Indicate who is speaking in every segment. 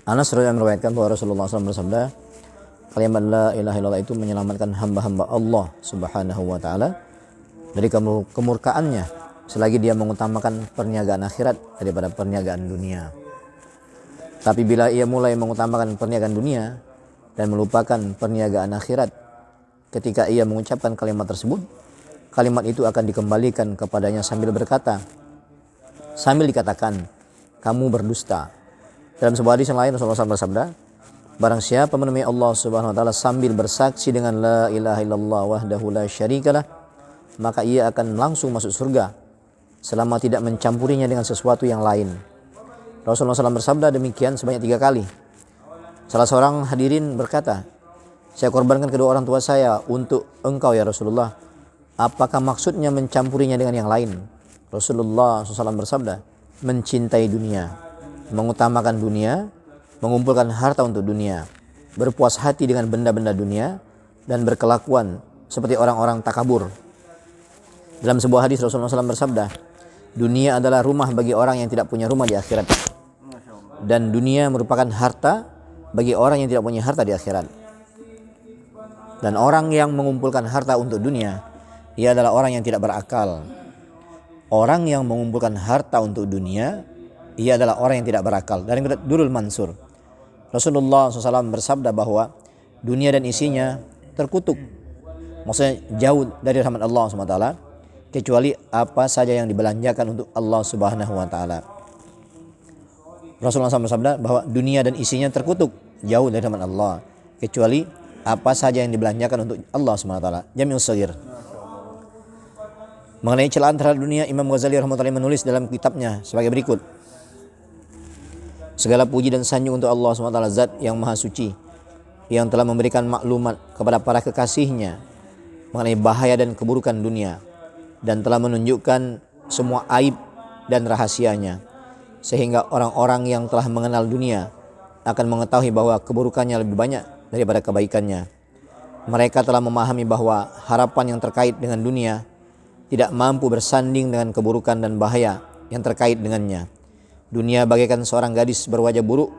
Speaker 1: Anas radhiyallahu anhu meriwayatkan bahwa Rasulullah SAW bersabda, kalimat la ilaha illallah itu menyelamatkan hamba-hamba Allah Subhanahu wa taala dari kemurkaannya selagi dia mengutamakan perniagaan akhirat daripada perniagaan dunia. Tapi bila ia mulai mengutamakan perniagaan dunia dan melupakan perniagaan akhirat, ketika ia mengucapkan kalimat tersebut, kalimat itu akan dikembalikan kepadanya sambil dikatakan, kamu berdusta. Dalam sebuah hadis yang lain Rasulullah SAW bersabda, barang siapa menemui Allah Subhanahu wa taala sambil bersaksi dengan la ilaha illallah wahdahu la syarikalah, maka ia akan langsung masuk surga selama tidak mencampurinya dengan sesuatu yang lain. Rasulullah SAW bersabda demikian sebanyak 3 kali. Salah seorang hadirin berkata, saya korbankan kedua orang tua saya untuk engkau ya Rasulullah. Apakah maksudnya mencampurinya dengan yang lain? Rasulullah SAW bersabda, mencintai dunia, mengutamakan dunia, mengumpulkan harta untuk dunia, berpuas hati dengan benda-benda dunia, dan berkelakuan seperti orang-orang takabur. Dalam sebuah hadis Rasulullah SAW bersabda, dunia adalah rumah bagi orang yang tidak punya rumah di akhirat, dan dunia merupakan harta bagi orang yang tidak punya harta di akhirat. Dan orang yang mengumpulkan harta untuk dunia, ia adalah orang yang tidak berakal. Orang yang mengumpulkan harta untuk dunia, ia adalah orang yang tidak berakal. Dari Durrul Mansur, Rasulullah SAW bersabda bahwa dunia dan isinya terkutuk, maksudnya jauh dari rahmat Allah SWT, kecuali apa saja yang dibelanjakan untuk Allah Subhanahu wa taala. Rasulullah SAW bersabda bahwa dunia dan isinya terkutuk jauh dari rahmat Allah, kecuali apa saja yang dibelanjakan untuk Allah Subhanahu wa taala. Jami'us Shaghir. Mengenai celaan terhadap dunia, Imam Ghazali rahimahullah menulis dalam kitabnya sebagai berikut. Segala puji dan sanjung untuk Allah SWT, Zat yang Maha Suci, yang telah memberikan maklumat kepada para kekasihnya mengenai bahaya dan keburukan dunia, dan telah menunjukkan semua aib dan rahasianya, sehingga orang-orang yang telah mengenal dunia akan mengetahui bahwa keburukannya lebih banyak daripada kebaikannya. Mereka telah memahami bahwa harapan yang terkait dengan dunia tidak mampu bersanding dengan keburukan dan bahaya yang terkait dengannya. Dunia bagaikan seorang gadis berwajah buruk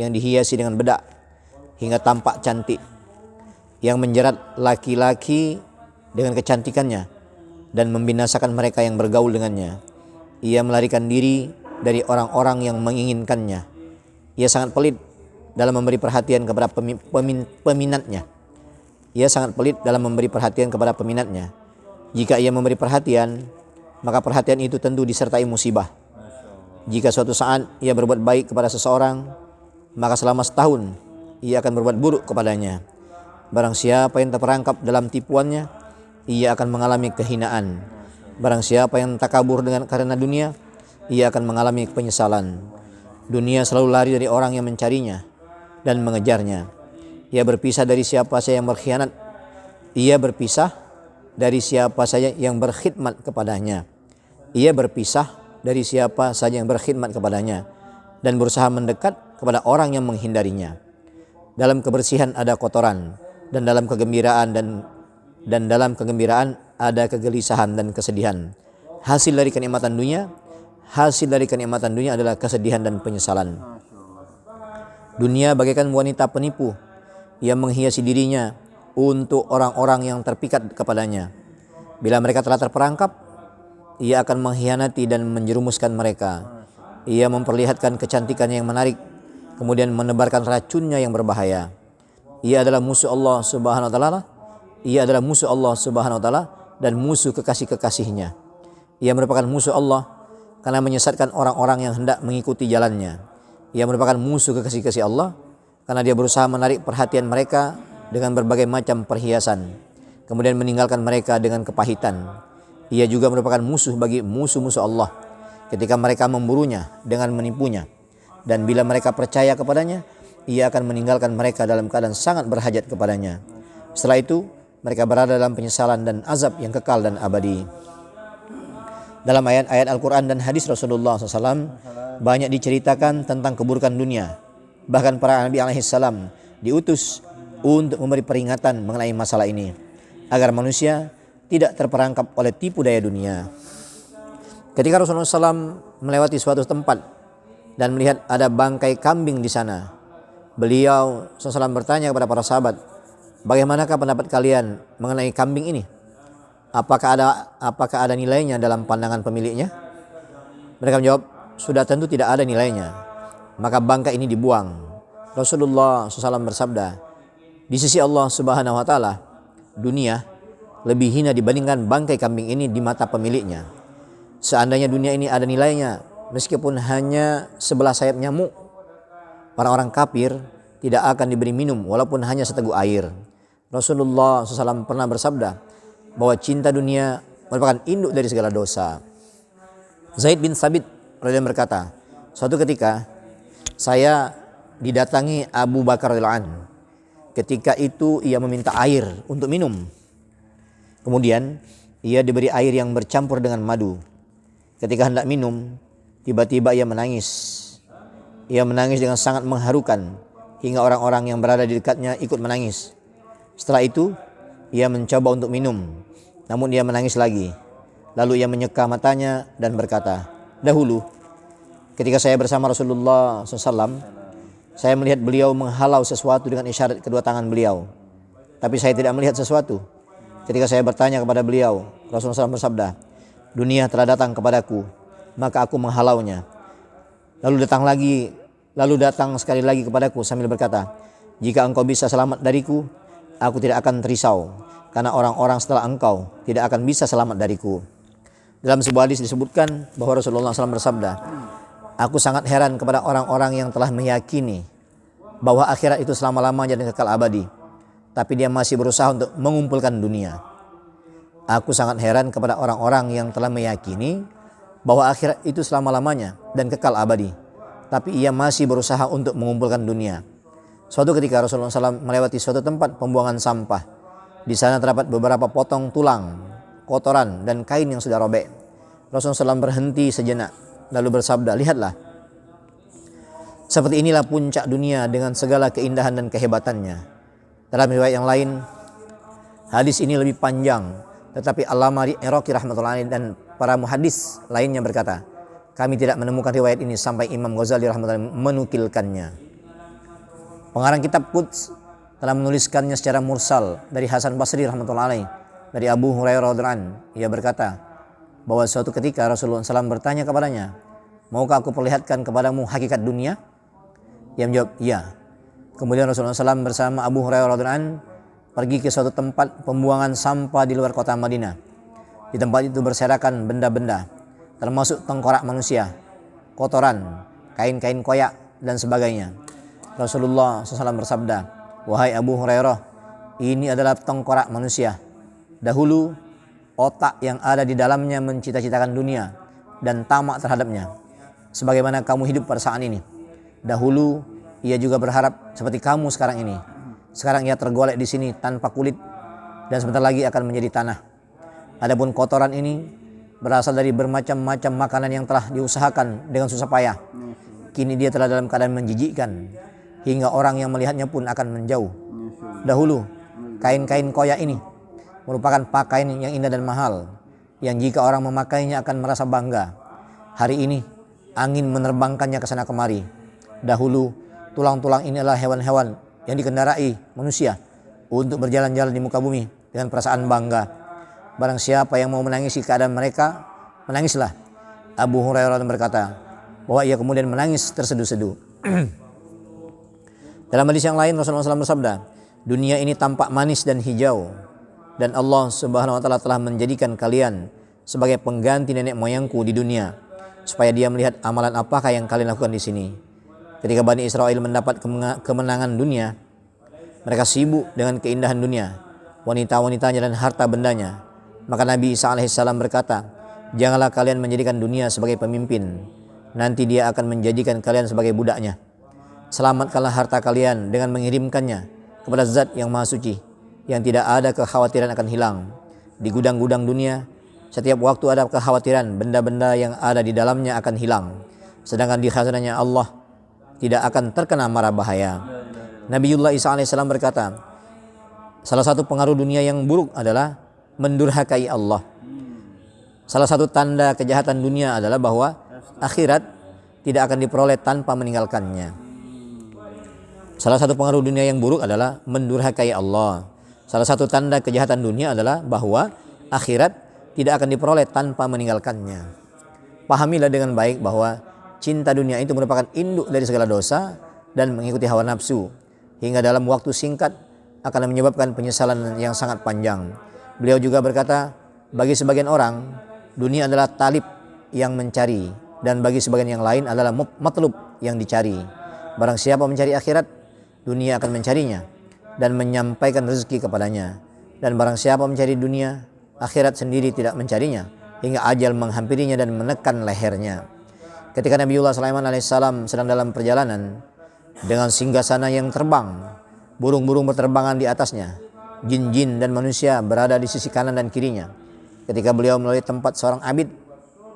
Speaker 1: yang dihiasi dengan bedak hingga tampak cantik, yang menjerat laki-laki dengan kecantikannya dan membinasakan mereka yang bergaul dengannya. Ia melarikan diri dari orang-orang yang menginginkannya. Ia sangat pelit dalam memberi perhatian kepada peminatnya. Ia sangat pelit dalam memberi perhatian kepada peminatnya. Jika ia memberi perhatian, maka perhatian itu tentu disertai musibah. Jika suatu saat ia berbuat baik kepada seseorang, maka selama setahun ia akan berbuat buruk kepadanya. Barang siapa yang terperangkap dalam tipuannya, ia akan mengalami kehinaan. Barang siapa yang takabur karena dunia, ia akan mengalami penyesalan. Dunia selalu lari dari orang yang mencarinya dan mengejarnya. Ia berpisah dari siapa saja yang berkhianat. Ia berpisah dari siapa saja yang berkhidmat kepadanya. Ia berpisah dari siapa saja yang berkhidmat kepadanya dan berusaha mendekat kepada orang yang menghindarinya. Dalam kebersihan ada kotoran, dan dalam kegembiraan dan dalam kegembiraan ada kegelisahan dan kesedihan. Hasil dari kenikmatan dunia adalah kesedihan dan penyesalan. Dunia bagaikan wanita penipu yang menghiasi dirinya untuk orang-orang yang terpikat kepadanya. Bila mereka telah terperangkap, ia akan mengkhianati dan menjerumuskan mereka. Ia memperlihatkan kecantikannya yang menarik, kemudian menebarkan racunnya yang berbahaya. Ia adalah musuh Allah Subhanahu wa taala. Ia adalah musuh Allah Subhanahu wa taala dan musuh kekasih-kekasihnya. Ia merupakan musuh Allah karena menyesatkan orang-orang yang hendak mengikuti jalannya. Ia merupakan musuh kekasih-kekasih Allah karena dia berusaha menarik perhatian mereka dengan berbagai macam perhiasan, kemudian meninggalkan mereka dengan kepahitan. Ia juga merupakan musuh bagi musuh-musuh Allah ketika mereka memburunya dengan menipunya. Dan bila mereka percaya kepadanya, ia akan meninggalkan mereka dalam keadaan sangat berhajat kepadanya. Setelah itu, mereka berada dalam penyesalan dan azab yang kekal dan abadi. Dalam ayat-ayat Al-Quran dan hadis Rasulullah SAW banyak diceritakan tentang keburukan dunia. Bahkan para Nabi alaihissalam diutus untuk memberi peringatan mengenai masalah ini, agar manusia tidak terperangkap oleh tipu daya dunia. Ketika Rasulullah SAW melewati suatu tempat dan melihat ada bangkai kambing di sana. Beliau SAW bertanya kepada para sahabat, bagaimanakah pendapat kalian mengenai kambing ini? Apakah ada nilainya dalam pandangan pemiliknya? Mereka menjawab, sudah tentu tidak ada nilainya. Maka bangkai ini dibuang. Rasulullah SAW bersabda, di sisi Allah Subhanahu wa Ta'ala, dunia lebih hina dibandingkan bangkai kambing ini di mata pemiliknya. Seandainya dunia ini ada nilainya, meskipun hanya sebelah sayap nyamuk, orang-orang kafir tidak akan diberi minum walaupun hanya seteguk air. Rasulullah SAW pernah bersabda bahwa cinta dunia merupakan induk dari segala dosa. Zaid bin Thabit radhiyallahu berkata, suatu ketika saya didatangi Abu Bakar radhiyallahu anhu. Ketika itu ia meminta air untuk minum. Kemudian ia diberi air yang bercampur dengan madu. Ketika hendak minum, tiba-tiba ia menangis. Ia menangis dengan sangat mengharukan hingga orang-orang yang berada di dekatnya ikut menangis. Setelah itu ia mencoba untuk minum, namun ia menangis lagi. Lalu ia menyeka matanya dan berkata, dahulu ketika saya bersama Rasulullah SAW, saya melihat beliau menghalau sesuatu dengan isyarat kedua tangan beliau. Tapi saya tidak melihat sesuatu. Ketika saya bertanya kepada beliau, Rasulullah SAW bersabda, dunia telah datang kepadaku, maka aku menghalaunya. Lalu datang sekali lagi kepadaku sambil berkata, jika engkau bisa selamat dariku, aku tidak akan terisau, karena orang-orang setelah engkau tidak akan bisa selamat dariku. Dalam sebuah hadis disebutkan bahwa Rasulullah SAW bersabda, aku sangat heran kepada orang-orang yang telah meyakini bahwa akhirat itu selama-lamanya dan kekal abadi, tapi dia masih berusaha untuk mengumpulkan dunia. Aku sangat heran kepada orang-orang yang telah meyakini bahwa akhirat itu selama-lamanya dan kekal abadi, tapi ia masih berusaha untuk mengumpulkan dunia. Suatu ketika Rasulullah SAW melewati suatu tempat pembuangan sampah. Di sana terdapat beberapa potong tulang, kotoran, dan kain yang sudah robek. Rasulullah SAW berhenti sejenak, lalu bersabda, lihatlah, seperti inilah puncak dunia dengan segala keindahan dan kehebatannya. Dalam riwayat yang lain, hadis ini lebih panjang, tetapi Al-Allamah Iraqi rahmatullahi alaih dan para muhadis lainnya berkata, kami tidak menemukan riwayat ini sampai Imam Ghazali rahmatullahi alaih menukilkannya. Pengarang kitab Quds telah menuliskannya secara mursal dari Hasan Basri rahmatullahi alaih, dari Abu Hurairah radhiyallahu anhu. Ia berkata bahwa suatu ketika Rasulullah SAW bertanya kepadanya, maukah aku perlihatkan kepadamu hakikat dunia? Ia menjawab, iya. Kemudian Rasulullah SAW bersama Abu Hurairah radhiyallahu anhu pergi ke suatu tempat pembuangan sampah di luar kota Madinah. Di tempat itu berserakan benda-benda, termasuk tengkorak manusia, kotoran, kain-kain koyak, dan sebagainya. Rasulullah SAW bersabda, wahai Abu Hurairah, ini adalah tengkorak manusia. Dahulu otak yang ada di dalamnya mencita-citakan dunia dan tamak terhadapnya, sebagaimana kamu hidup pada saat ini. Dahulu ia juga berharap seperti kamu sekarang ini. Sekarang ia tergolek di sini tanpa kulit dan sebentar lagi akan menjadi tanah. Adapun kotoran ini berasal dari bermacam-macam makanan yang telah diusahakan dengan susah payah. Kini dia telah dalam keadaan menjijikkan, hingga orang yang melihatnya pun akan menjauh. Dahulu kain-kain koyak ini merupakan pakaian yang indah dan mahal, yang jika orang memakainya akan merasa bangga. Hari ini angin menerbangkannya ke sana kemari. Dahulu tulang-tulang ini adalah hewan-hewan yang dikendarai manusia untuk berjalan-jalan di muka bumi dengan perasaan bangga. Barang siapa yang mau menangisi keadaan mereka, menangislah. Abu Hurairah berkata bahwa ia kemudian menangis terseduh-seduh. Dalam hadis yang lain Rasulullah SAW bersabda, dunia ini tampak manis dan hijau, dan Allah Subhanahu wa Ta'ala telah menjadikan kalian sebagai pengganti nenek moyangku di dunia, supaya dia melihat amalan apakah yang kalian lakukan di sini. Ketika Bani Israel mendapat kemenangan dunia, mereka sibuk dengan keindahan dunia, wanita-wanitanya dan harta bendanya. Maka Nabi Isa alaihissalam berkata, janganlah kalian menjadikan dunia sebagai pemimpin, nanti dia akan menjadikan kalian sebagai budaknya. Selamatkanlah harta kalian dengan mengirimkannya kepada Zat yang Maha Suci, yang tidak ada kekhawatiran akan hilang. Di gudang-gudang dunia, setiap waktu ada kekhawatiran benda-benda yang ada di dalamnya akan hilang, sedangkan di khazanahnya Allah tidak akan terkena mara bahaya. Nabiullah Isa alaihissalam berkata, salah satu pengaruh dunia yang buruk adalah mendurhakai Allah. Salah satu tanda kejahatan dunia adalah bahwa akhirat tidak akan diperoleh tanpa meninggalkannya. Salah satu pengaruh dunia yang buruk adalah mendurhakai Allah. Salah satu tanda kejahatan dunia adalah bahwa akhirat tidak akan diperoleh tanpa meninggalkannya. Pahamilah dengan baik bahwa cinta dunia itu merupakan induk dari segala dosa dan mengikuti hawa nafsu, hingga dalam waktu singkat akan menyebabkan penyesalan yang sangat panjang. Beliau juga berkata, bagi sebagian orang, dunia adalah talib yang mencari, dan bagi sebagian yang lain adalah matlub yang dicari. Barang siapa mencari akhirat, dunia akan mencarinya dan menyampaikan rezeki kepadanya. Dan barang siapa mencari dunia, akhirat sendiri tidak mencarinya, hingga ajal menghampirinya dan menekan lehernya. Ketika Nabiullah Sulaiman alaihissalam sedang dalam perjalanan dengan singgasana yang terbang, burung-burung berterbangan di atasnya, jin-jin dan manusia berada di sisi kanan dan kirinya. Ketika beliau melalui tempat seorang abid,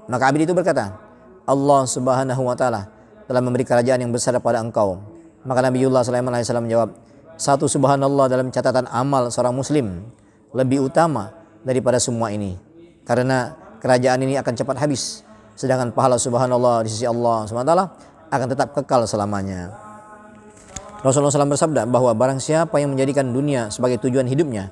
Speaker 1: maka abid itu berkata, Allah subhanahu wa ta'ala telah memberi kerajaan yang besar kepada engkau. Maka Nabiullah Sulaiman alaihissalam menjawab, satu subhanallah dalam catatan amal seorang muslim lebih utama daripada semua ini, karena kerajaan ini akan cepat habis, sedangkan pahala subhanallah di sisi Allah SWT akan tetap kekal selamanya. Rasulullah SAW bersabda bahwa barang siapa yang menjadikan dunia sebagai tujuan hidupnya,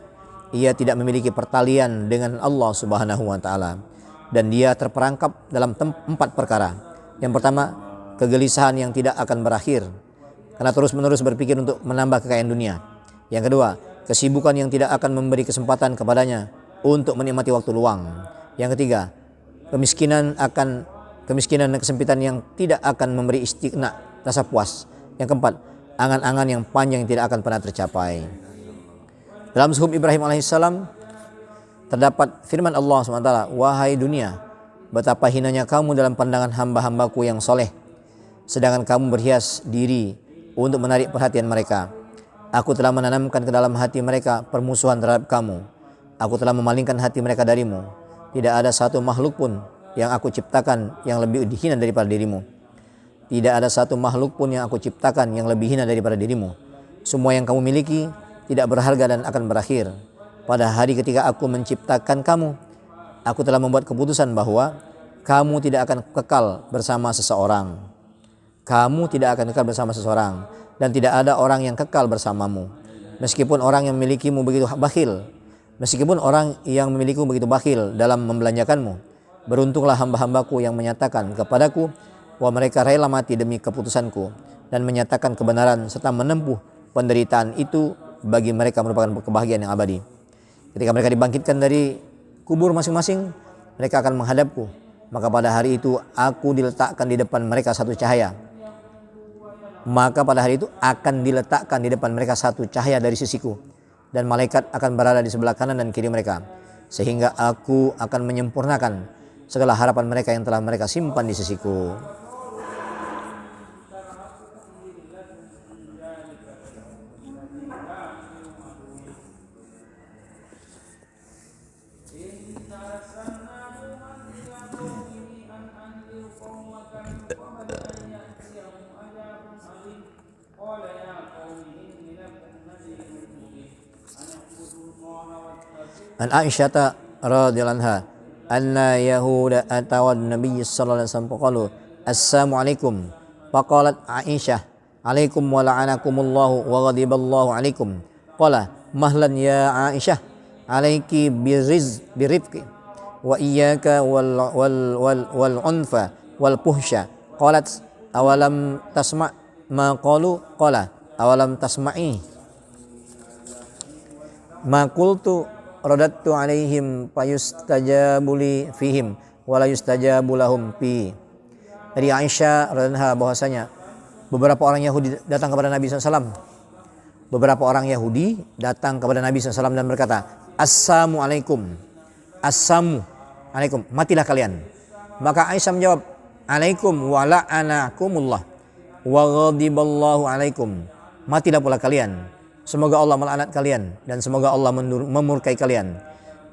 Speaker 1: ia tidak memiliki pertalian dengan Allah Subhanahu wa taala, dan dia terperangkap dalam 4 perkara. Yang pertama, kegelisahan yang tidak akan berakhir karena terus-menerus berpikir untuk menambah kekayaan dunia. Yang kedua, kesibukan yang tidak akan memberi kesempatan kepadanya untuk menikmati waktu luang. Yang ketiga, kemiskinan dan kesempitan yang tidak akan memberi istiqna, rasa puas. Yang keempat, angan-angan yang panjang yang tidak akan pernah tercapai. Dalam suhuf Ibrahim alaihissalam terdapat firman Allah SWT, wahai dunia, betapa hinanya kamu dalam pandangan hamba-hambaku yang soleh, sedangkan kamu berhias diri untuk menarik perhatian mereka. Aku telah menanamkan ke dalam hati mereka permusuhan terhadap kamu. Aku telah memalingkan hati mereka darimu. Tidak ada satu makhluk pun yang aku ciptakan yang lebih hina daripada dirimu. Tidak ada satu makhluk pun yang aku ciptakan yang lebih hina daripada dirimu. Semua yang kamu miliki tidak berharga dan akan berakhir. Pada hari ketika aku menciptakan kamu, aku telah membuat keputusan bahwa kamu tidak akan kekal bersama seseorang. Kamu tidak akan kekal bersama seseorang, dan tidak ada orang yang kekal bersamamu. Meskipun orang yang memilikimu begitu bakhil, dalam membelanjakanmu, beruntunglah hamba-hambaku yang menyatakan kepadaku bahwa mereka rela mati demi keputusanku dan menyatakan kebenaran serta menempuh penderitaan itu bagi mereka merupakan kebahagiaan yang abadi. Ketika mereka dibangkitkan dari kubur masing-masing, mereka akan menghadapku. Maka pada hari itu aku diletakkan di depan mereka satu cahaya. Dari sisiku, dan malaikat akan berada di sebelah kanan dan kiri mereka, sehingga aku akan menyempurnakan segala harapan mereka yang telah mereka simpan di sisiku. An Aisyah radhiyallahu anha anna yahuda atawa Nabi sallallahu alaihi wasallam qalu assalamualaikum faqalat Aisyah alaikum wa la'anakumullahu wa ghadiballahu alaikum qala mahlan ya Aisyah alaiki birifqi wa iyyaka wal unfa wal puhsha qalat awalam tasma' ma qalu qala awalam tasma'i ma qultu radattu alaihim fayustajabuli fihim wala yustajabulahum fi. Dari Aisyah radhiyallahu anha bahwasanya beberapa orang Yahudi datang kepada Nabi SAW. Beberapa orang Yahudi datang kepada Nabi SAW dan berkata, Assalamualaikum, Assalamualaikum, matilah kalian. Maka Aisyah menjawab, Alaikum wa la'anakumullah wa ghadiballahu alaikum, matilah pula kalian. Semoga Allah melaknat kalian dan semoga Allah memurkai kalian.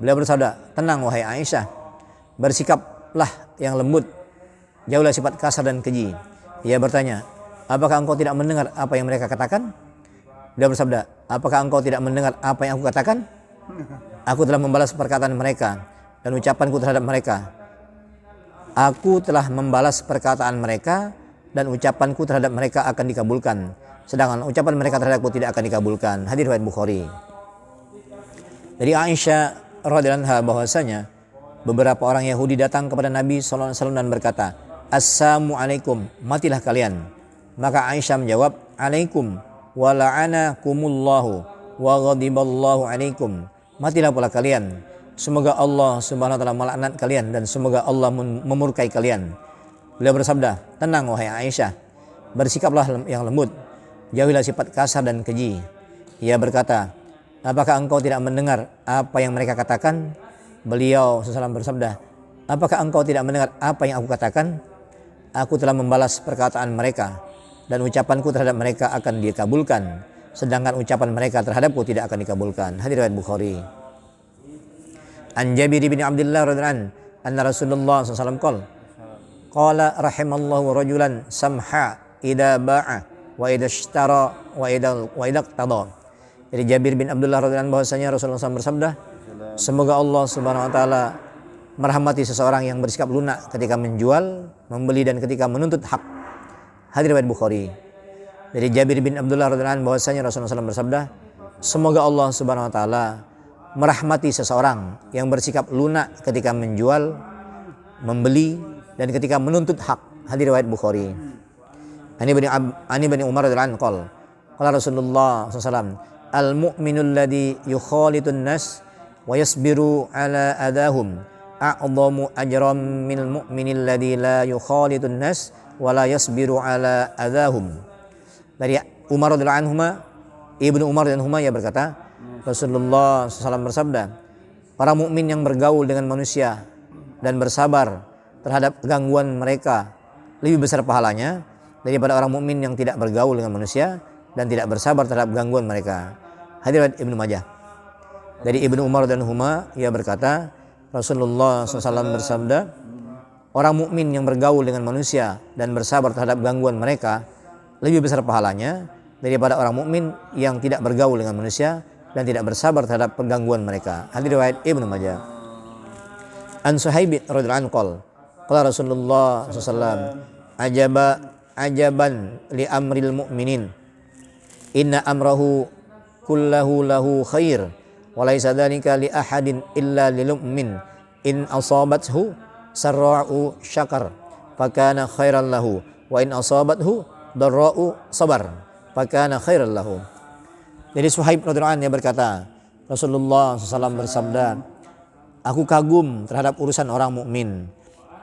Speaker 1: Beliau bersabda, tenang wahai Aisyah, bersikaplah yang lembut, jauhlah sifat kasar dan keji. Ia bertanya, apakah engkau tidak mendengar apa yang mereka katakan? Beliau bersabda, apakah engkau tidak mendengar apa yang aku katakan? Aku telah membalas perkataan mereka dan ucapanku terhadap mereka. Aku telah membalas perkataan mereka dan ucapanku terhadap mereka akan dikabulkan, sedangkan ucapan mereka terhadapku tidak akan dikabulkan. Hadis riwayat Bukhari. Dari Aisyah radhiyallahu anha bahwasanya beberapa orang Yahudi datang kepada Nabi sallallahu alaihi wasallam dan berkata, "Assalamualaikum, matilah kalian." Maka Aisyah menjawab, "Alaikum wa la'anakumullahu wa ghadiballahu alaikum." Matilah pula kalian. Semoga Allah Subhanahu wa taala melaknat kalian dan semoga Allah memurkai kalian. Beliau bersabda, "Tenang wahai Aisyah, bersikaplah yang lembut, jauhilah sifat kasar dan keji." Ia berkata, "Apakah engkau tidak mendengar apa yang mereka katakan?" Beliau SAW bersabda, "Apakah engkau tidak mendengar apa yang aku katakan? Aku telah membalas perkataan mereka dan ucapanku terhadap mereka akan dikabulkan, sedangkan ucapan mereka terhadapku tidak akan dikabulkan." Hadis riwayat Bukhari. An Jabir bin Abdullah radhiyallahu anhu anna Rasulullah SAW qala rahimallahu rajulan samha idza ba'a wa idza ishtara wa idza qtada. Dari Jabir bin Abdullah radhiyallahu anhu bahwasanya Rasulullah SAW bersabda, semoga Allah Subhanahu wa taala merahmati seseorang yang bersikap lunak ketika menjual, membeli dan ketika menuntut hak. Hadis riwayat Bukhari. Dari Jabir bin Abdullah radhiyallahu anhu bahwasanya Rasulullah SAW bersabda, semoga Allah Subhanahu wa taala merahmati seseorang yang bersikap lunak ketika menjual, membeli dan ketika menuntut hak. Hadis riwayat Bukhari. Ani bin Umar radhiyallahu anhu qala Rasulullah SAW, al-mu'minul ladzi yukhalitun nas wa yasbiru ala adahum a'dhamu ajran minal mu'minil ladzi la yukhalitun nas wa la yasbiru ala adahum. Dari Umar radhiyallahu anhu, Ibnu Umar radhiyallahu anhu, ia berkata, Rasulullah SAW bersabda, para mukmin yang bergaul dengan manusia dan bersabar terhadap gangguan mereka lebih besar pahalanya daripada orang mukmin yang tidak bergaul dengan manusia dan tidak bersabar terhadap gangguan mereka. Hadis riwayat Ibnu Majah. Dari Ibnu Umar dan Huma, ia berkata, Rasulullah SAW bersabda, orang mukmin yang bergaul dengan manusia dan bersabar terhadap gangguan mereka lebih besar pahalanya daripada orang mukmin yang tidak bergaul dengan manusia dan tidak bersabar terhadap penggangguan mereka. Hadis riwayat Ibnu Majah. An Suhaib radhiyallahu anhu qala Rasulullah SAW, ajaban li amril mu'minin, inna amrahu kullahu lahu khair wa laisa dzalika li ahadin illa lil mu'min, in asabathu sarra'u syakar fakana khairan lahu wa in asabathu darra'u sabar fakana khairan lahu. Jadi Suhaib radhiyallahu anhu dia berkata, Rasulullah SAW bersabda, aku kagum terhadap urusan orang mukmin.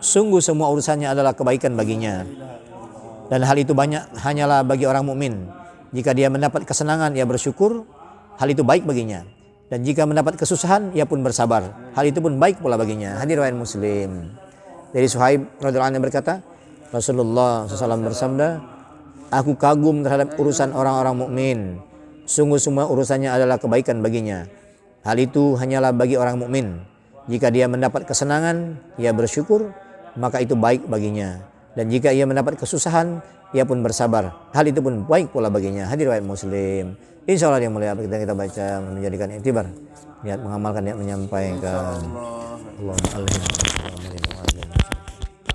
Speaker 1: Sungguh semua urusannya adalah kebaikan baginya. Dan hal itu hanyalah bagi orang mukmin. Jika dia mendapat kesenangan, ia bersyukur, hal itu baik baginya. Dan jika mendapat kesusahan, ia pun bersabar. Hal itu pun baik pula baginya. Hadis riwayat Muslim. Dari Suhaib radhiyallahu anhu berkata, Rasulullah SAW bersabda, aku kagum terhadap urusan orang-orang mukmin. Sungguh semua urusannya adalah kebaikan baginya. Hal itu hanyalah bagi orang mukmin. Jika dia mendapat kesenangan, ia bersyukur, maka itu baik baginya. Dan jika ia mendapat kesusahan, ia pun bersabar. Hal itu pun baik pula baginya. Hadis riwayat Muslim. Insyaallah yang mulia kita baca menjadikan iktibar, niat mengamalkan, niat menyampaikan. Allahumma